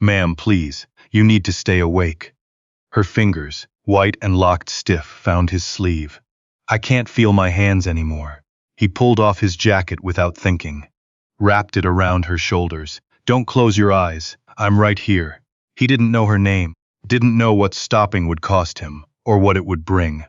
"Ma'am, please, you need to stay awake." Her fingers, white and locked stiff, found his sleeve. "I can't feel my hands anymore." He pulled off his jacket without thinking, wrapped it around her shoulders. "Don't close your eyes. I'm right here." He didn't know her name, didn't know what stopping would cost him, or what it would bring.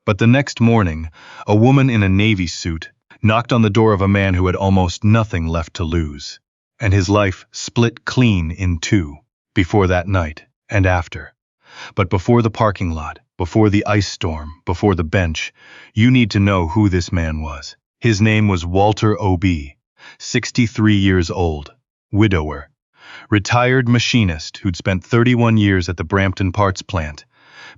But the next morning, a woman in a navy suit knocked on the door of a man who had almost nothing left to lose. And his life split clean in two, before that night and after. But before the parking lot, before the ice storm, before the bench, you need to know who this man was. His name was Walter O.B., 63 years old, widower, retired machinist who'd spent 31 years at the Brampton parts plant,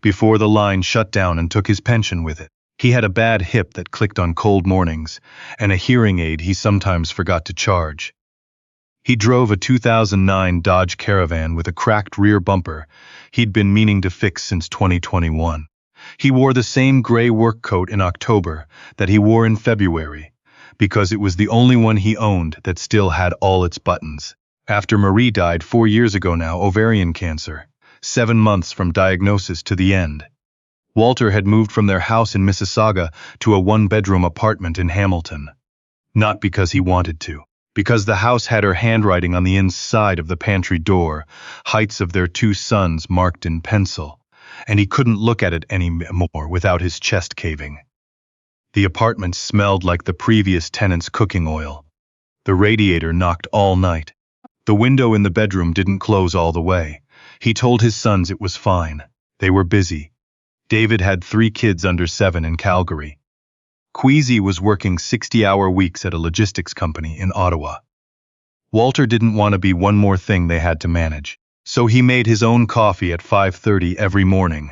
before the line shut down and took his pension with it. He had a bad hip that clicked on cold mornings, and a hearing aid he sometimes forgot to charge. He drove a 2009 Dodge Caravan with a cracked rear bumper he'd been meaning to fix since 2021. He wore the same gray work coat in October that he wore in February, because it was the only one he owned that still had all its buttons. After Marie died 4 years ago now, ovarian cancer, 7 months from diagnosis to the end. Walter had moved from their house in Mississauga to a one-bedroom apartment in Hamilton. Not because he wanted to, because the house had her handwriting on the inside of the pantry door, heights of their 2 sons marked in pencil, and he couldn't look at it anymore without his chest caving. The apartment smelled like the previous tenant's cooking oil. The radiator knocked all night. The window in the bedroom didn't close all the way. He told his sons it was fine. They were busy. David had 3 kids under 7 in Calgary. Queasy was working 60-hour weeks at a logistics company in Ottawa. Walter didn't want to be one more thing they had to manage, so he made his own coffee at 5:30 every morning,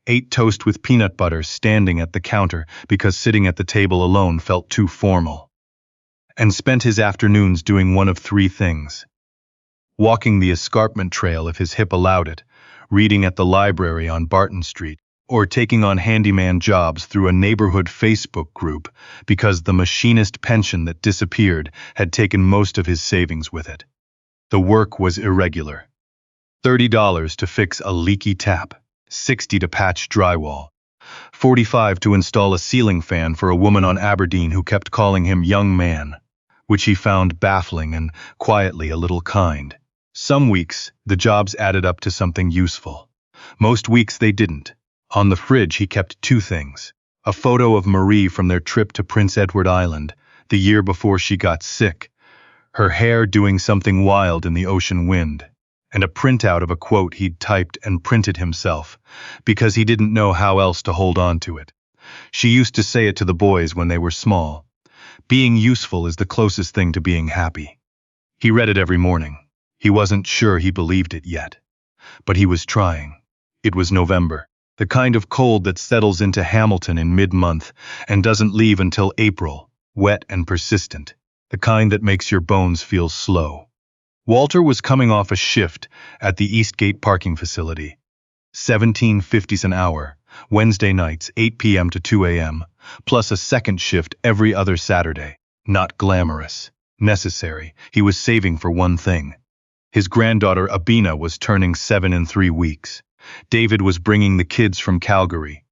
ate toast with peanut butter standing at the counter because sitting at the table alone felt too formal, and spent his afternoons doing one of 3 things: walking the escarpment trail if his hip allowed it, reading at the library on Barton Street, or taking on handyman jobs through a neighborhood Facebook group because the machinist pension that disappeared had taken most of his savings with it. The work was irregular. $30 to fix a leaky tap, $60 to patch drywall, $45 to install a ceiling fan for a woman on Aberdeen who kept calling him young man, which he found baffling and quietly a little kind. Some weeks, the jobs added up to something useful. Most weeks they didn't. On the fridge he kept 2 things: a photo of Marie from their trip to Prince Edward Island, the year before she got sick, her hair doing something wild in the ocean wind, and a printout of a quote he'd typed and printed himself, because he didn't know how else to hold on to it. She used to say it to the boys when they were small. Being useful is the closest thing to being happy. He read it every morning. He wasn't sure he believed it yet, but he was trying. It was November. The kind of cold that settles into Hamilton in mid-month and doesn't leave until April, wet and persistent, the kind that makes your bones feel slow. Walter was coming off a shift at the Eastgate parking facility, $17.50 an hour, Wednesday nights 8 p.m. to 2 a.m., plus a second shift every other Saturday. Not glamorous, necessary. He was saving for one thing. His granddaughter Abina was turning 7 in 3 weeks. David was bringing the kids from Calgary.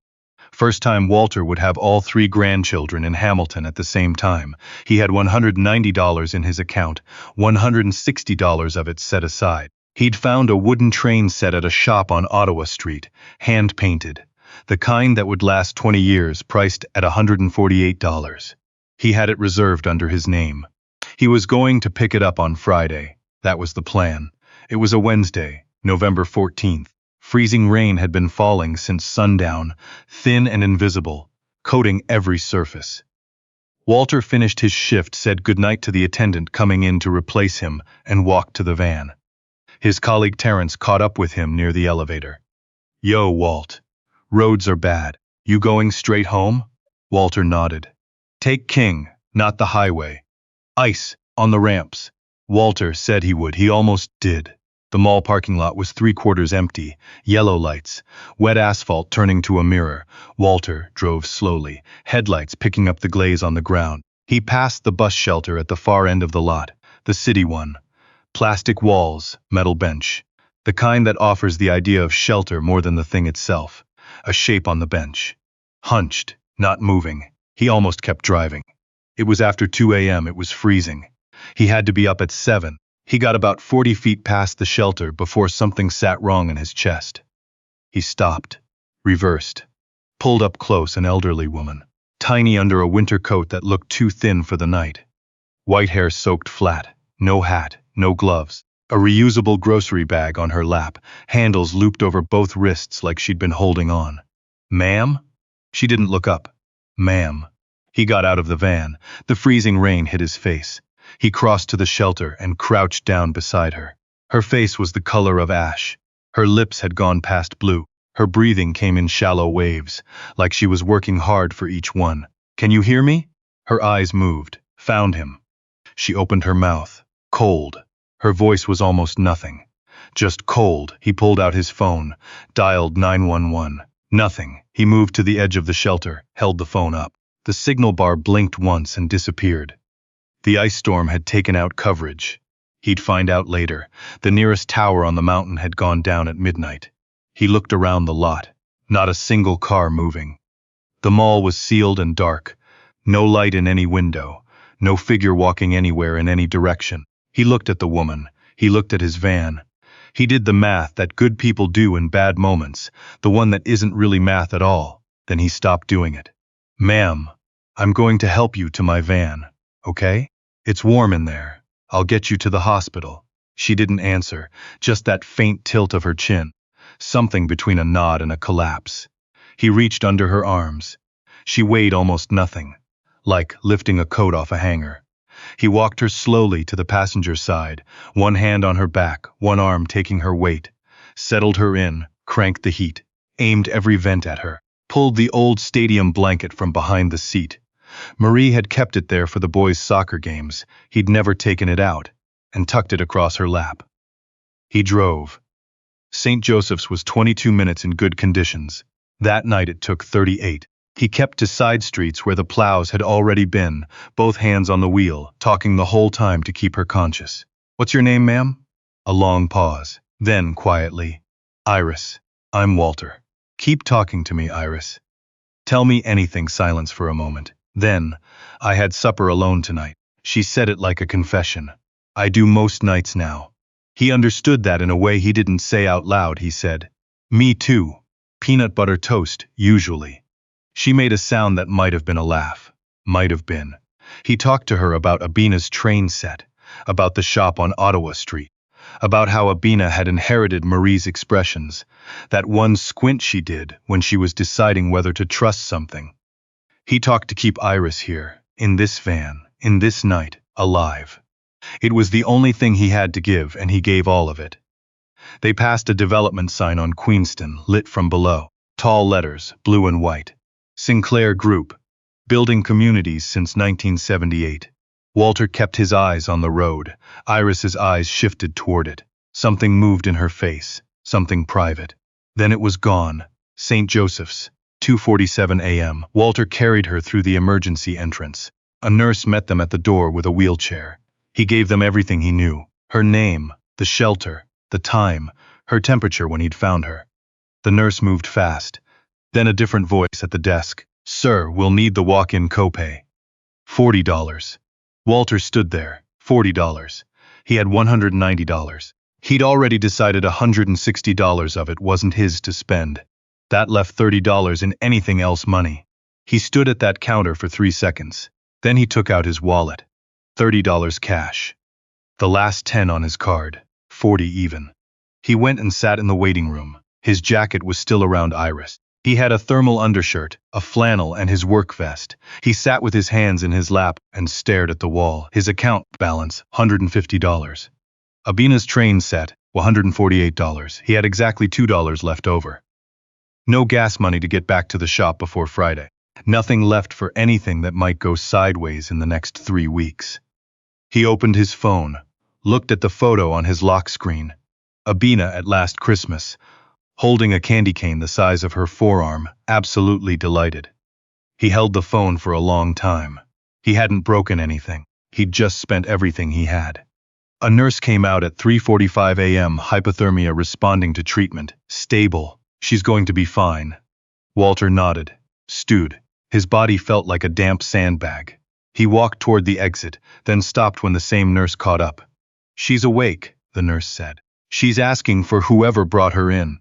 First time Walter would have all 3 grandchildren in Hamilton at the same time. He had $190 in his account, $160 of it set aside. He'd found a wooden train set at a shop on Ottawa Street, hand-painted, the kind that would last 20 years, priced at $148. He had it reserved under his name. He was going to pick it up on Friday. That was the plan. It was a Wednesday, November 14th. Freezing rain had been falling since sundown, thin and invisible, coating every surface. Walter finished his shift, said goodnight to the attendant coming in to replace him, and walked to the van. His colleague Terrence caught up with him near the elevator. "Yo, Walt. Roads are bad. You going straight home?" Walter nodded. "Take King, not the highway. Ice, on the ramps." Walter said he would. He almost did. The mall parking lot was 3/4 empty, yellow lights, wet asphalt turning to a mirror. Walter drove slowly, headlights picking up the glaze on the ground. He passed the bus shelter at the far end of the lot, the city one, Plastic walls, metal bench. The kind that offers the idea of shelter more than the thing itself. A shape on the bench. Hunched, not moving. He almost kept driving. It was after 2 a.m. It was freezing. He had to be up at 7. He got about 40 feet past the shelter before something sat wrong in his chest. He stopped, reversed, pulled up close. An elderly woman, tiny under a winter coat that looked too thin for the night. White hair soaked flat, no hat, no gloves. A reusable grocery bag on her lap, handles looped over both wrists like she'd been holding on. "Ma'am?" She didn't look up. "Ma'am." He got out of the van. The freezing rain hit his face. He crossed to the shelter and crouched down beside her. Her face was the color of ash. Her lips had gone past blue. Her breathing came in shallow waves, like she was working hard for each one. "Can you hear me?" Her eyes moved, found him. She opened her mouth, cold. Her voice was almost nothing. Just cold. He pulled out his phone, dialed 911. Nothing. He moved to the edge of the shelter, held the phone up. The signal bar blinked once and disappeared. The ice storm had taken out coverage. He'd find out later. The nearest tower on the mountain had gone down at midnight. He looked around the lot. Not a single car moving. The mall was sealed and dark. No light in any window. No figure walking anywhere in any direction. He looked at the woman. He looked at his van. He did the math that good people do in bad moments, the one that isn't really math at all. Then he stopped doing it. "Ma'am, I'm going to help you to my van, okay? It's warm in there. I'll get you to the hospital." She didn't answer, just that faint tilt of her chin. Something between a nod and a collapse. He reached under her arms. She weighed almost nothing, like lifting a coat off a hanger. He walked her slowly to the passenger side, one hand on her back, one arm taking her weight, settled her in, cranked the heat, aimed every vent at her, pulled the old stadium blanket from behind the seat. Marie had kept it there for the boys' soccer games. He'd never taken it out, and tucked it across her lap. He drove. St. Joseph's was 22 minutes in good conditions. That night it took 38. He kept to side streets where the plows had already been, both hands on the wheel, talking the whole time to keep her conscious. "What's your name, ma'am?" A long pause. Then, quietly, "Iris. I'm Walter." "Keep talking to me, Iris. Tell me anything." Silence for a moment. Then, "I had supper alone tonight." She said it like a confession. "I do most nights now." He understood that in a way he didn't say out loud. He said, "Me too. Peanut butter toast, usually." She made a sound that might have been a laugh. Might have been. He talked to her about Abina's train set, about the shop on Ottawa Street, about how Abina had inherited Marie's expressions, that one squint she did when she was deciding whether to trust something. He talked to keep Iris here, in this van, in this night, alive. It was the only thing he had to give, and he gave all of it. They passed a development sign on Queenston, lit from below. Tall letters, blue and white. Sinclair Group. Building communities since 1978. Walter kept his eyes on the road. Iris's eyes shifted toward it. Something moved in her face. Something private. Then it was gone. St. Joseph's. 2:47 a.m. Walter carried her through the emergency entrance. A nurse met them at the door with a wheelchair. He gave them everything he knew. Her name, the shelter, the time, her temperature when he'd found her. The nurse moved fast. Then a different voice at the desk. "Sir, we'll need the walk-in copay." $40. Walter stood there. $40. He had $190. He'd already decided $160 of it wasn't his to spend. That left $30 in anything else money. He stood at that counter for 3 seconds. Then he took out his wallet. $30 cash. The last 10 on his card. 40 even. He went and sat in the waiting room. His jacket was still around Iris. He had a thermal undershirt, a flannel, and his work vest. He sat with his hands in his lap and stared at the wall. His account balance, $150. Abina's train set, $148. He had exactly $2 left over. No gas money to get back to the shop before Friday. Nothing left for anything that might go sideways in the next 3 weeks. He opened his phone, looked at the photo on his lock screen. Abina at last Christmas, holding a candy cane the size of her forearm, absolutely delighted. He held the phone for a long time. He hadn't broken anything. He'd just spent everything he had. A nurse came out at 3:45 a.m., hypothermia responding to treatment. Stable. She's going to be fine. Walter nodded. Stewed. His body felt like a damp sandbag. He walked toward the exit, then stopped when the same nurse caught up. She's awake, the nurse said. She's asking for whoever brought her in.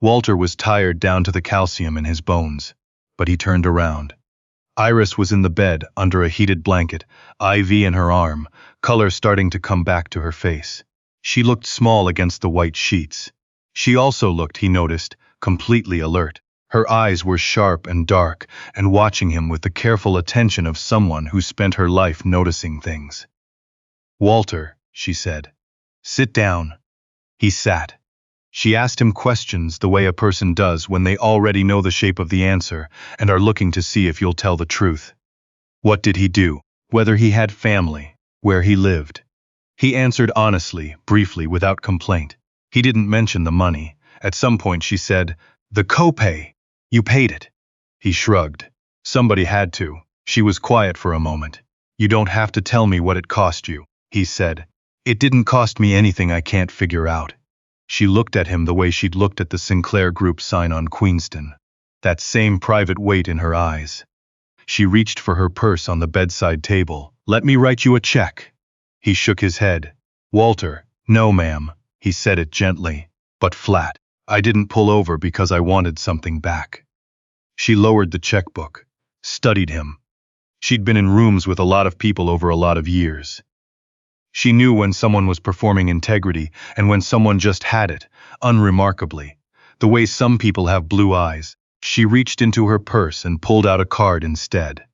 Walter was tired down to the calcium in his bones, but he turned around. Iris was in the bed, under a heated blanket, IV in her arm, color starting to come back to her face. She looked small against the white sheets. She also looked, he noticed, completely alert. Her eyes were sharp and dark, and watching him with the careful attention of someone who spent her life noticing things. Walter, she said. Sit down. He sat. She asked him questions the way a person does when they already know the shape of the answer and are looking to see if you'll tell the truth. What did he do? Whether he had family, where he lived. He answered honestly, briefly, without complaint. He didn't mention the money. At some point she said, "The copay. You paid it." He shrugged. Somebody had to. She was quiet for a moment. "You don't have to tell me what it cost you," he said. "It didn't cost me anything I can't figure out." She looked at him the way she'd looked at the Sinclair Group sign on Queenston. That same private weight in her eyes. She reached for her purse on the bedside table. "Let me write you a check." He shook his head. "Walter, no ma'am," he said it gently, but flat. "I didn't pull over because I wanted something back." She lowered the checkbook, studied him. She'd been in rooms with a lot of people over a lot of years. She knew when someone was performing integrity and when someone just had it, unremarkably. The way some people have blue eyes. She reached into her purse and pulled out a card instead.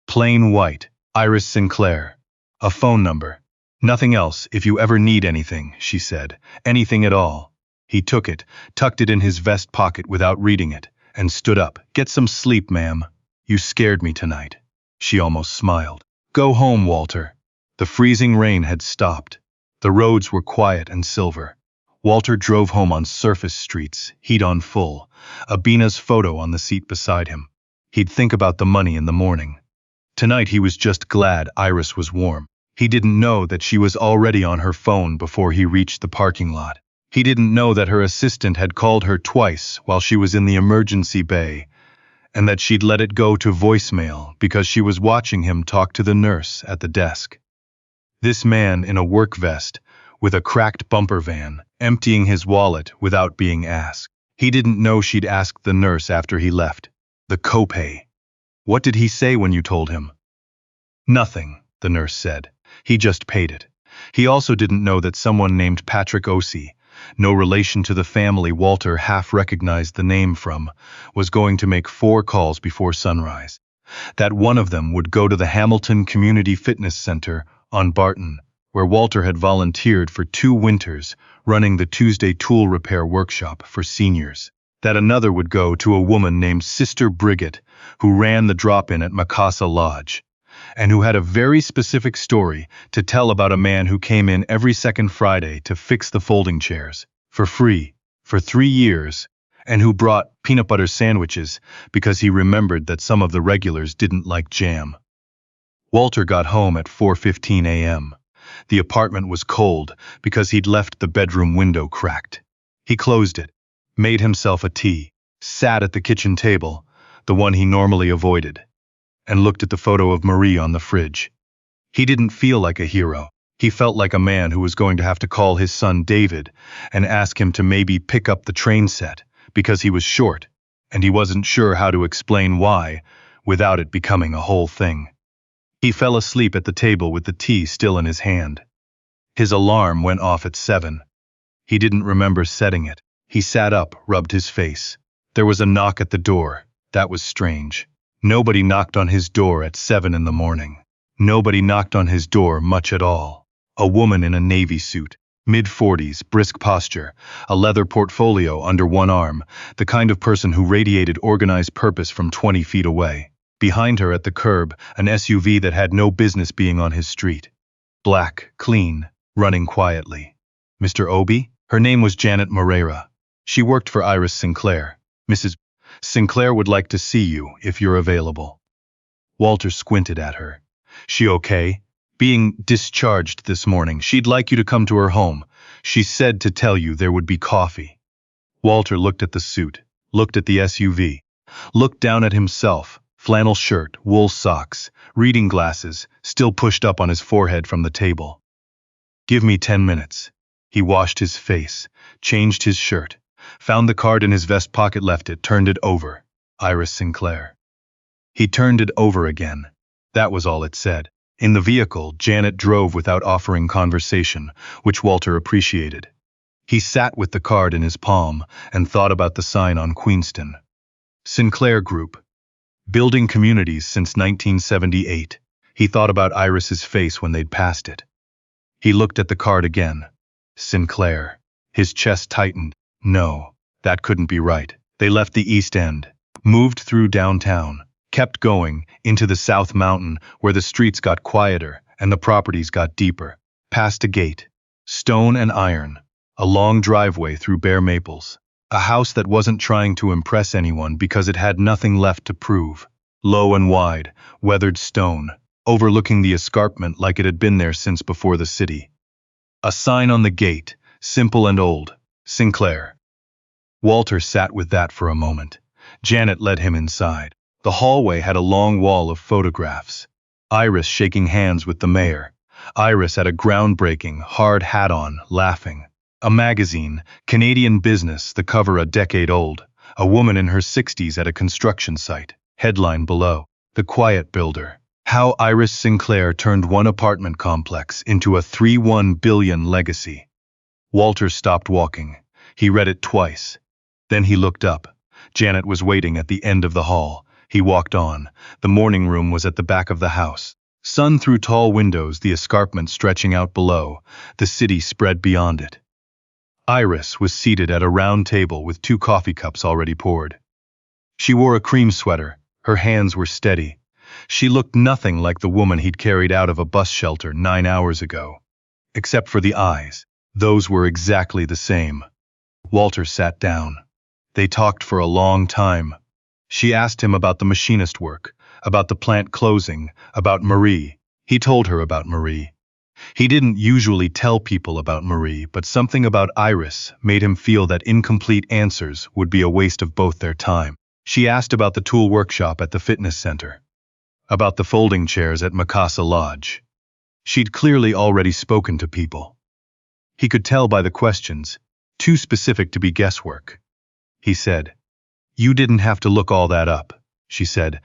Plain white, Iris Sinclair. A phone number. "Nothing else if you ever need anything," she said. "Anything at all." He took it, tucked it in his vest pocket without reading it, and stood up. "Get some sleep, ma'am. You scared me tonight." She almost smiled. "Go home, Walter." The freezing rain had stopped. The roads were quiet and silver. Walter drove home on surface streets, heat on full, Abina's photo on the seat beside him. He'd think about the money in the morning. Tonight he was just glad Iris was warm. He didn't know that she was already on her phone before he reached the parking lot. He didn't know that her assistant had called her twice while she was in the emergency bay, and that she'd let it go to voicemail because she was watching him talk to the nurse at the desk. This man in a work vest, with a cracked bumper van, emptying his wallet without being asked. He didn't know she'd asked the nurse after he left. The copay. What did he say when you told him? Nothing, the nurse said. He just paid it. He also didn't know that someone named Patrick Ossie, no relation to the family Walter half recognized the name from, was going to make 4 calls before sunrise. That one of them would go to the Hamilton Community Fitness Center on Barton, where Walter had volunteered for 2 winters, running the Tuesday tool repair workshop for seniors. That another would go to a woman named Sister Brigitte, who ran the drop-in at Macassa Lodge, and who had a very specific story to tell about a man who came in every second Friday to fix the folding chairs, for free, for 3 years, and who brought peanut butter sandwiches because he remembered that some of the regulars didn't like jam. Walter got home at 4:15 a.m. The apartment was cold because he'd left the bedroom window cracked. He closed it, made himself a tea, sat at the kitchen table, the one he normally avoided, and looked at the photo of Marie on the fridge. He didn't feel like a hero. He felt like a man who was going to have to call his son David and ask him to maybe pick up the train set because he was short, and he wasn't sure how to explain why, without it becoming a whole thing. He fell asleep at the table with the tea still in his hand. His alarm went off at 7. He didn't remember setting it. He sat up, rubbed his face. There was a knock at the door. That was strange. Nobody knocked on his door at 7 in the morning. Nobody knocked on his door much at all. A woman in a navy suit, mid-40s, brisk posture, a leather portfolio under one arm, the kind of person who radiated organized purpose from 20 feet away. Behind her at the curb, an SUV that had no business being on his street. Black, clean, running quietly. Mr. Obi? Her name was Janet Moreira. She worked for Iris Sinclair. "Mrs. Sinclair would like to see you if you're available." Walter squinted at her. "She okay?" being discharged this morning. She'd like you to come to her home. She said to tell you there would be coffee. Walter looked at the suit, looked at the SUV, looked down at himself, flannel shirt, wool socks, reading glasses, still pushed up on his forehead from the table. Give me 10 minutes. He washed his face, changed his shirt, found the card in his vest pocket, left it, turned it over. Iris Sinclair. He turned it over again. That was all it said. In the vehicle, Janet drove without offering conversation, which Walter appreciated. He sat with the card in his palm and thought about the sign on Queenston. Sinclair Group. Building communities since 1978. He thought about Iris's face when they'd passed it. He looked at the card again. Sinclair. His chest tightened. No, that couldn't be right. They left the East End, moved through downtown, kept going into the South Mountain where the streets got quieter and the properties got deeper, past a gate, stone and iron, a long driveway through bare maples, a house that wasn't trying to impress anyone because it had nothing left to prove, low and wide, weathered stone, overlooking the escarpment like it had been there since before the city. A sign on the gate, simple and old, Sinclair. Walter sat with that for a moment. Janet led him inside. The hallway had a long wall of photographs. Iris shaking hands with the mayor. Iris had a groundbreaking, hard hat on, laughing. A magazine, Canadian Business, the cover a decade old. A woman in her 60s at a construction site. Headline below, The Quiet Builder. How Iris Sinclair turned one apartment complex into a $3.1 billion legacy. Walter stopped walking. He read it twice. Then he looked up. Janet was waiting at the end of the hall. He walked on. The morning room was at the back of the house. Sun through tall windows, the escarpment stretching out below. The city spread beyond it. Iris was seated at a round table with 2 coffee cups already poured. She wore a cream sweater. Her hands were steady. She looked nothing like the woman he'd carried out of a bus shelter 9 hours ago. Except for the eyes. Those were exactly the same. Walter sat down. They talked for a long time. She asked him about the machinist work, about the plant closing, about Marie. He told her about Marie. He didn't usually tell people about Marie, but something about Iris made him feel that incomplete answers would be a waste of both their time. She asked about the tool workshop at the fitness center, about the folding chairs at Mikasa Lodge. She'd clearly already spoken to people. He could tell by the questions, too specific to be guesswork. He said, "You didn't have to look all that up," she said.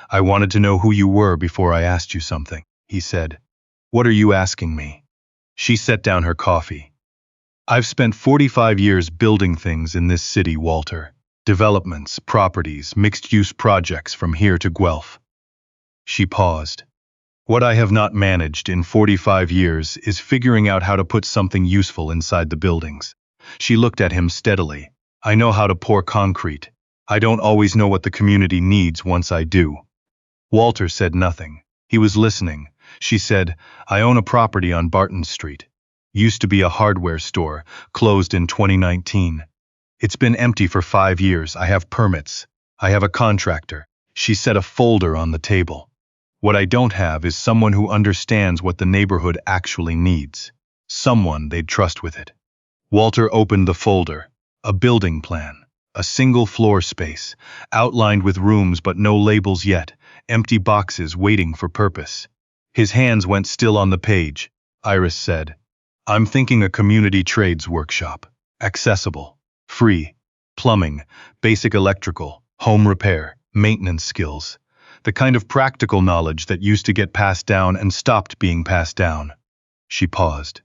"I wanted to know who you were before I asked you something." He said, "What are you asking me?" She set down her coffee. "I've spent 45 years building things in this city, Walter. Developments, properties, mixed-use projects from here to Guelph." She paused. "What I have not managed in 45 years is figuring out how to put something useful inside the buildings." She looked at him steadily. "I know how to pour concrete. I don't always know what the community needs once I do." Walter said nothing. He was listening. She said, "I own a property on Barton Street. Used to be a hardware store, closed in 2019. It's been empty for 5 years. I have permits. I have a contractor." She set a folder on the table. "What I don't have is someone who understands what the neighborhood actually needs. Someone they'd trust with it." Walter opened the folder. A building plan. A single floor space, outlined with rooms but no labels yet, empty boxes waiting for purpose. His hands went still on the page. Iris said, "I'm thinking a community trades workshop. Accessible. Free. Plumbing, basic electrical, home repair, maintenance skills. The kind of practical knowledge that used to get passed down and stopped being passed down." She paused.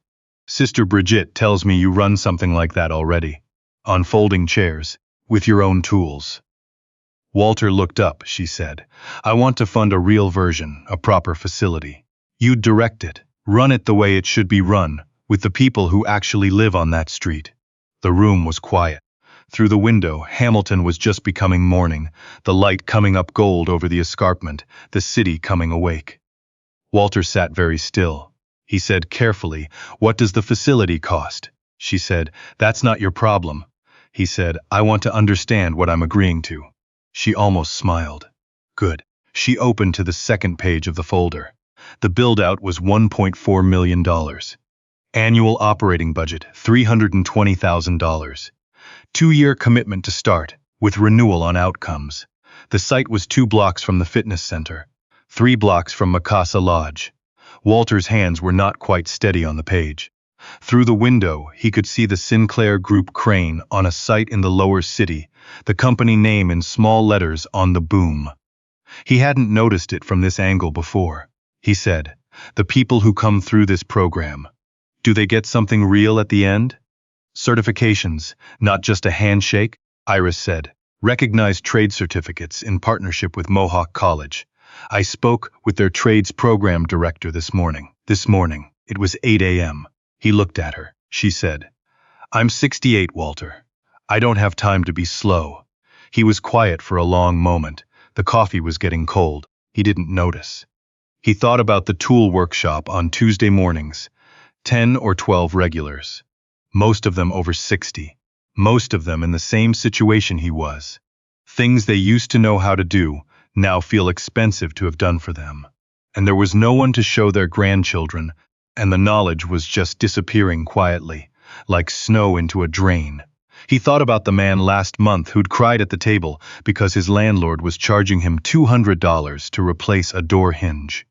"Sister Brigitte tells me you run something like that already. On folding chairs, with your own tools." Walter looked up. She said, "I want to fund a real version, a proper facility. You'd direct it, run it the way it should be run, with the people who actually live on that street." The room was quiet. Through the window, Hamilton was just becoming morning, the light coming up gold over the escarpment, the city coming awake. Walter sat very still. He said carefully, "What does the facility cost?" She said, "That's not your problem." He said, "I want to understand what I'm agreeing to." She almost smiled. "Good." She opened to the second page of the folder. The build-out was $1.4 million. Annual operating budget, $320,000. 2-year commitment to start, with renewal on outcomes. The site was 2 blocks from the fitness center, 3 blocks from Mikasa Lodge. Walter's hands were not quite steady on the page. Through the window, he could see the Sinclair Group crane on a site in the lower city, the company name in small letters on the boom. He hadn't noticed it from this angle before. He said, "The people who come through this program, do they get something real at the end?" "Certifications, not just a handshake," Iris said. "Recognized trade certificates in partnership with Mohawk College. I spoke with their trades program director this morning. It was 8 a.m. He looked at her. She said, "I'm 68, Walter. I don't have time to be slow." He was quiet for a long moment. The coffee was getting cold. He didn't notice. He thought about the tool workshop on Tuesday mornings. 10 or 12 regulars. Most of them over 60. Most of them in the same situation he was. Things they used to know how to do now feel expensive to have done for them. And there was no one to show their grandchildren, and the knowledge was just disappearing quietly, like snow into a drain. He thought about the man last month who'd cried at the table because his landlord was charging him $200 to replace a door hinge.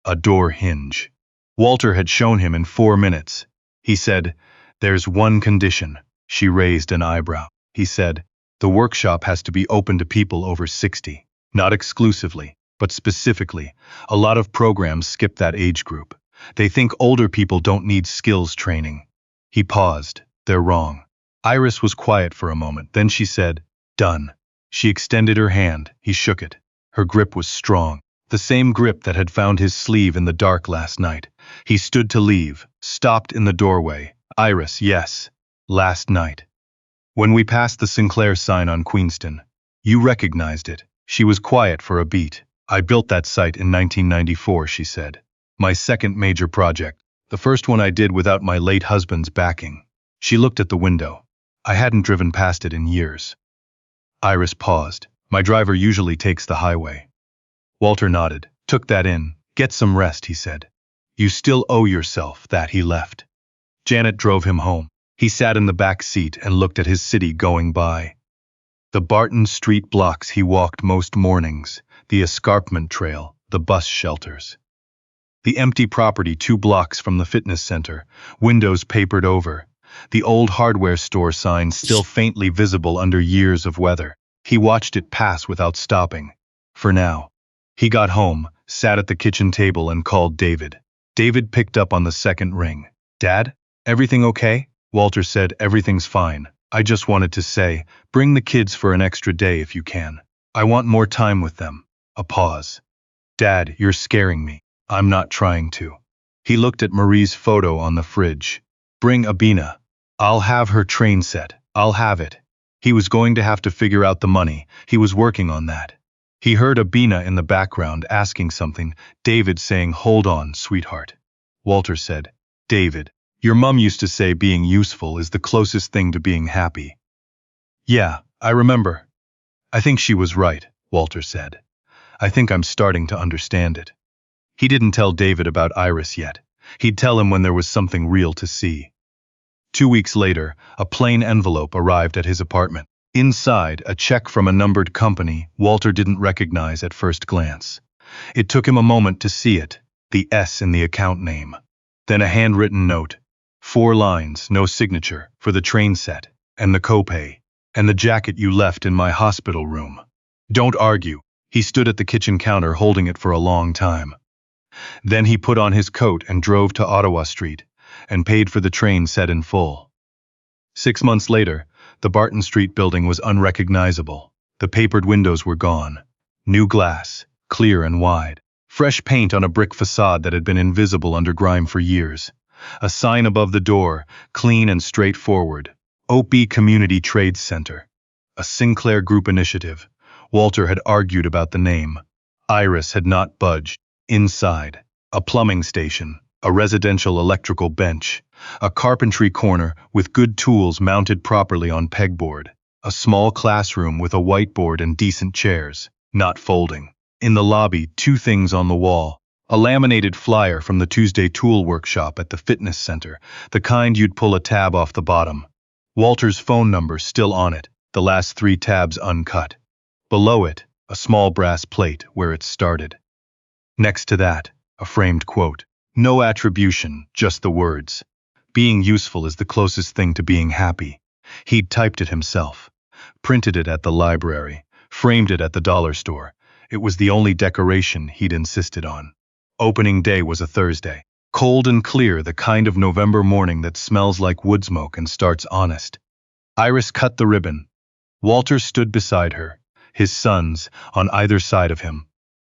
A door hinge. Walter had shown him in 4 minutes. He said, "There's one condition." She raised an eyebrow. He said, "The workshop has to be open to people over 60. Not exclusively, but specifically. A lot of programs skip that age group. They think older people don't need skills training." He paused. "They're wrong." Iris was quiet for a moment, then she said, "Done." She extended her hand. He shook it. Her grip was strong, the same grip that had found his sleeve in the dark last night. He stood to leave, stopped in the doorway. "Iris, yes. Last night. When we passed the Sinclair sign on Queenston, you recognized it." She was quiet for a beat. "I built that site in 1994, she said. "My second major project. The first one I did without my late husband's backing." She looked at the window. "I hadn't driven past it in years." Iris paused. "My driver usually takes the highway." Walter nodded, took that in. "Get some rest," he said. "You still owe yourself that." He left. Janet drove him home. He sat in the back seat and looked at his city going by. The Barton Street blocks he walked most mornings, the escarpment trail, the bus shelters. The empty property 2 blocks from the fitness center, windows papered over, the old hardware store sign still faintly visible under years of weather. He watched it pass without stopping. For now. He got home, sat at the kitchen table and called David. David picked up on the second ring. "Dad? Everything okay?" Walter said, "Everything's fine. I just wanted to say, bring the kids for an extra day if you can. I want more time with them." A pause. "Dad, you're scaring me." "I'm not trying to." He looked at Marie's photo on the fridge. "Bring Abina. I'll have her train set. I'll have it." He was going to have to figure out the money. He was working on that. He heard Abina in the background asking something, David saying, "Hold on, sweetheart." Walter said, "David, your mum used to say being useful is the closest thing to being happy." "Yeah, I remember." "I think she was right," Walter said. "I think I'm starting to understand it." He didn't tell David about Iris yet. He'd tell him when there was something real to see. 2 weeks later, a plain envelope arrived at his apartment. Inside, a check from a numbered company Walter didn't recognize at first glance. It took him a moment to see it, the S in the account name. Then a handwritten note. 4 lines, no signature, for the train set, and the copay, and the jacket you left in my hospital room. "Don't argue." He stood at the kitchen counter holding it for a long time. Then he put on his coat and drove to Ottawa Street, and paid for the train set in full. 6 months later, the Barton Street building was unrecognizable. The papered windows were gone. New glass, clear and wide. Fresh paint on a brick facade that had been invisible under grime for years. A sign above the door, clean and straightforward. OP Community Trade Center. A Sinclair Group initiative. Walter had argued about the name. Iris had not budged. Inside, a plumbing station, a residential electrical bench, a carpentry corner with good tools mounted properly on pegboard, a small classroom with a whiteboard and decent chairs, not folding. In the lobby, 2 things on the wall, A laminated flyer from the Tuesday tool workshop at the fitness center, the kind you'd pull a tab off the bottom. Walter's phone number still on it, the last 3 tabs uncut. Below it, a small brass plate where it started. Next to that, a framed quote. No attribution, just the words. Being useful is the closest thing to being happy. He'd typed it himself, printed it at the library, framed it at the dollar store. It was the only decoration he'd insisted on. Opening day was a Thursday. Cold and clear, the kind of November morning that smells like wood smoke and starts honest. Iris cut the ribbon. Walter stood beside her, his sons on either side of him.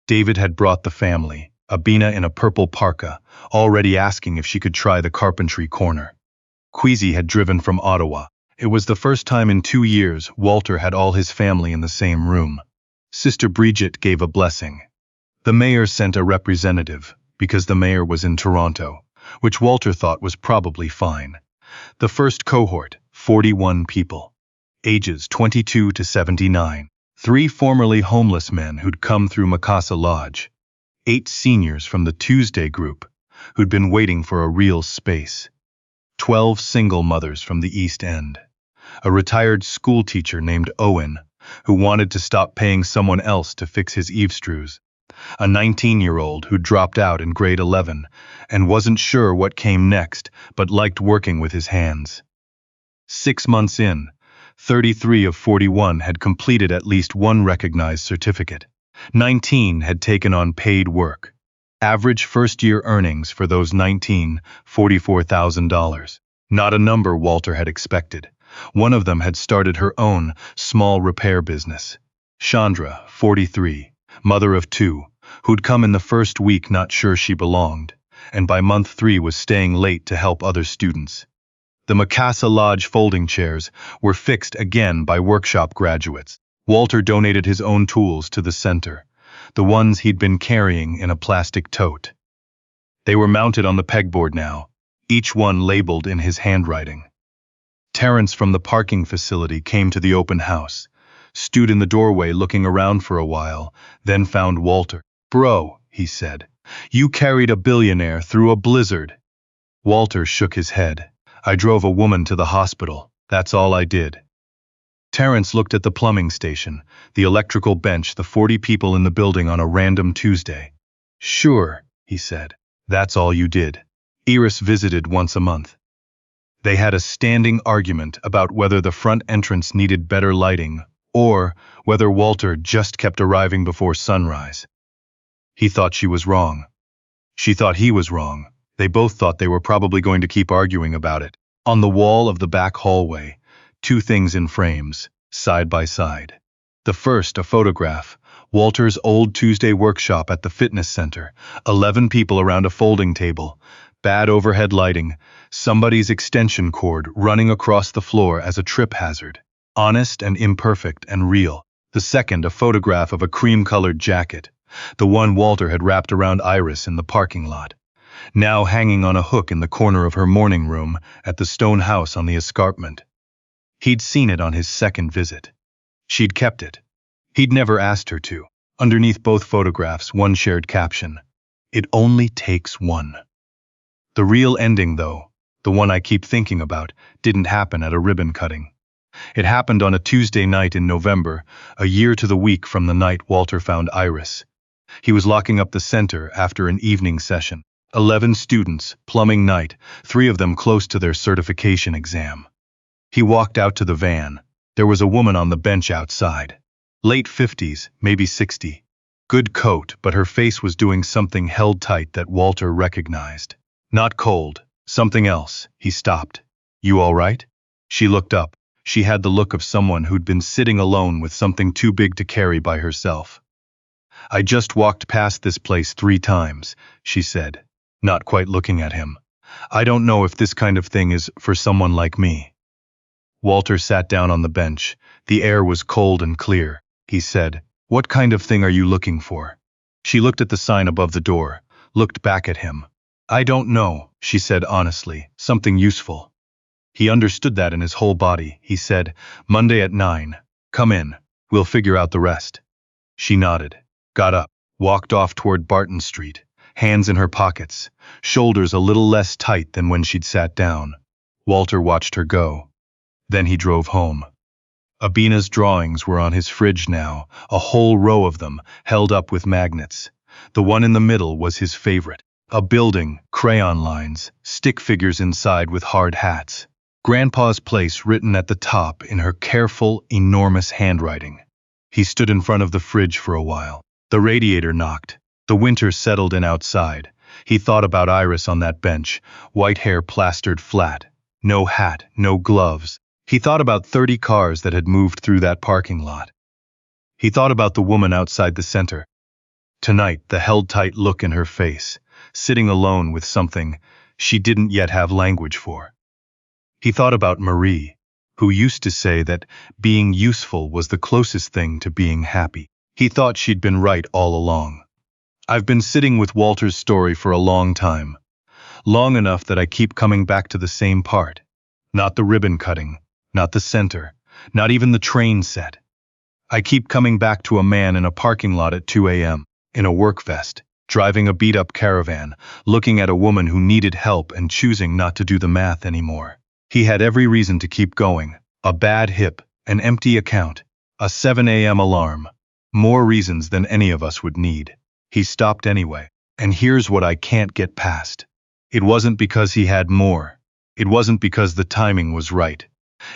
David had brought the family, Abina in a purple parka, already asking if she could try the carpentry corner. Queasy had driven from Ottawa. It was the first time in 2 years Walter had all his family in the same room. Sister Bridget gave a blessing. The mayor sent a representative, because the mayor was in Toronto, which Walter thought was probably fine. The first cohort, 41 people. Ages 22 to 79. 3 formerly homeless men who'd come through Macassa Lodge. 8 seniors from the Tuesday group, who'd been waiting for a real space. 12 single mothers from the East End. A retired school teacher named Owen, who wanted to stop paying someone else to fix his eavesdrops. A 19-year-old who dropped out in grade 11 and wasn't sure what came next, but liked working with his hands. 6 months in, 33 of 41 had completed at least one recognized certificate. 19 had taken on paid work. Average first-year earnings for those 19, $44,000. Not a number Walter had expected. One of them had started her own small repair business. Chandra, 43, mother of 2, who'd come in the first week not sure she belonged, and by month 3 was staying late to help other students. The Macassa Lodge folding chairs were fixed again by workshop graduates. Walter donated his own tools to the center, the ones he'd been carrying in a plastic tote. They were mounted on the pegboard now, each one labeled in his handwriting. Terence from the parking facility came to the open house, stood in the doorway looking around for a while, then found Walter. "Bro," he said, "you carried a billionaire through a blizzard." Walter shook his head. "I drove a woman to the hospital. That's all I did." Terence looked at the plumbing station, the electrical bench, the 40 people in the building on a random Tuesday. "Sure," he said. "That's all you did." Iris visited once a month. They had a standing argument about whether the front entrance needed better lighting or whether Walter just kept arriving before sunrise. He thought she was wrong. She thought he was wrong. They both thought they were probably going to keep arguing about it. On the wall of the back hallway, 2 things in frames, side by side. The first, a photograph, Walter's old Tuesday workshop at the fitness center, 11 people around a folding table, bad overhead lighting, somebody's extension cord running across the floor as a trip hazard. Honest and imperfect and real. The second, a photograph of a cream-colored jacket, the one Walter had wrapped around Iris in the parking lot, now hanging on a hook in the corner of her morning room at the stone house on the escarpment. He'd seen it on his second visit. She'd kept it. He'd never asked her to. Underneath both photographs, one shared caption: "It only takes one." The real ending, though, the one I keep thinking about, didn't happen at a ribbon cutting. It happened on a Tuesday night in November, a year to the week from the night Walter found Iris. He was locking up the center after an evening session. 11 students, plumbing night, 3 of them close to their certification exam. He walked out to the van. There was a woman on the bench outside. Late 50s, maybe 60. Good coat, but her face was doing something held tight that Walter recognized. Not cold, something else. He stopped. "You all right?" She looked up. She had the look of someone who'd been sitting alone with something too big to carry by herself. "I just walked past this place 3 times, she said, not quite looking at him. "I don't know if this kind of thing is for someone like me." Walter sat down on the bench. The air was cold and clear. He said, "What kind of thing are you looking for?" She looked at the sign above the door, looked back at him. "I don't know," she said honestly, "something useful." He understood that in his whole body. He said, "Monday at 9. Come in. We'll figure out the rest." She nodded, got up, walked off toward Barton Street, hands in her pockets, shoulders a little less tight than when she'd sat down. Walter watched her go. Then he drove home. Abina's drawings were on his fridge now, a whole row of them, held up with magnets. The one in the middle was his favorite. A building, crayon lines, stick figures inside with hard hats. Grandpa's place written at the top in her careful, enormous handwriting. He stood in front of the fridge for a while. The radiator knocked. The winter settled in outside. He thought about Iris on that bench, white hair plastered flat. No hat, no gloves. He thought about 30 cars that had moved through that parking lot. He thought about the woman outside the center. Tonight, the held-tight look in her face, sitting alone with something she didn't yet have language for. He thought about Marie, who used to say that being useful was the closest thing to being happy. He thought she'd been right all along. I've been sitting with Walter's story for a long time. Long enough that I keep coming back to the same part. Not the ribbon cutting, not the center, not even the train set. I keep coming back to a man in a parking lot at 2 a.m., in a work vest, driving a beat-up caravan, looking at a woman who needed help and choosing not to do the math anymore. He had every reason to keep going. A bad hip, an empty account, a 7 a.m. alarm. More reasons than any of us would need. He stopped anyway. And here's what I can't get past. It wasn't because he had more. It wasn't because the timing was right.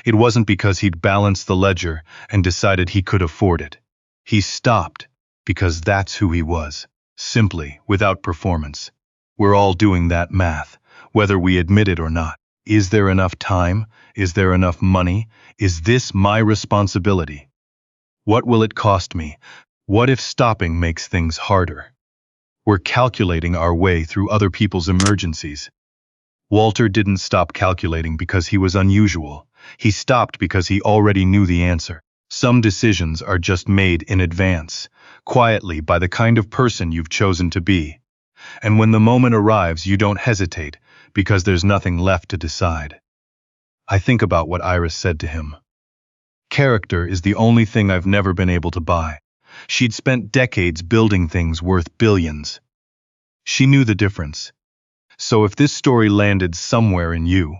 It wasn't because he'd balanced the ledger and decided he could afford it. He stopped because that's who he was. Simply, without performance. We're all doing that math, whether we admit it or not. Is there enough time? Is there enough money? Is this my responsibility? What will it cost me? What if stopping makes things harder? We're calculating our way through other people's emergencies. Walter didn't stop calculating because he was unusual. He stopped because he already knew the answer. Some decisions are just made in advance, quietly by the kind of person you've chosen to be. And when the moment arrives, you don't hesitate, because there's nothing left to decide. I think about what Iris said to him. Character is the only thing I've never been able to buy. She'd spent decades building things worth billions. She knew the difference. So if this story landed somewhere in you,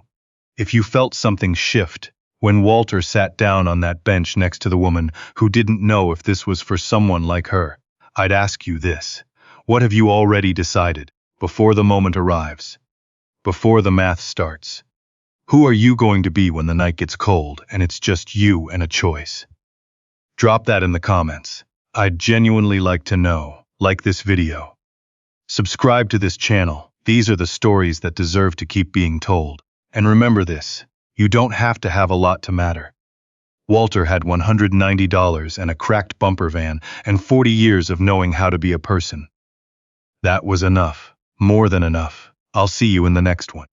if you felt something shift, when Walter sat down on that bench next to the woman who didn't know if this was for someone like her, I'd ask you this. What have you already decided, before the moment arrives? Before the math starts? Who are you going to be when the night gets cold and it's just you and a choice? Drop that in the comments. I'd genuinely like to know. Like this video. Subscribe to this channel. These are the stories that deserve to keep being told. And remember this. You don't have to have a lot to matter. Walter had $190 and a cracked bumper van and 40 years of knowing how to be a person. That was enough. More than enough. I'll see you in the next one.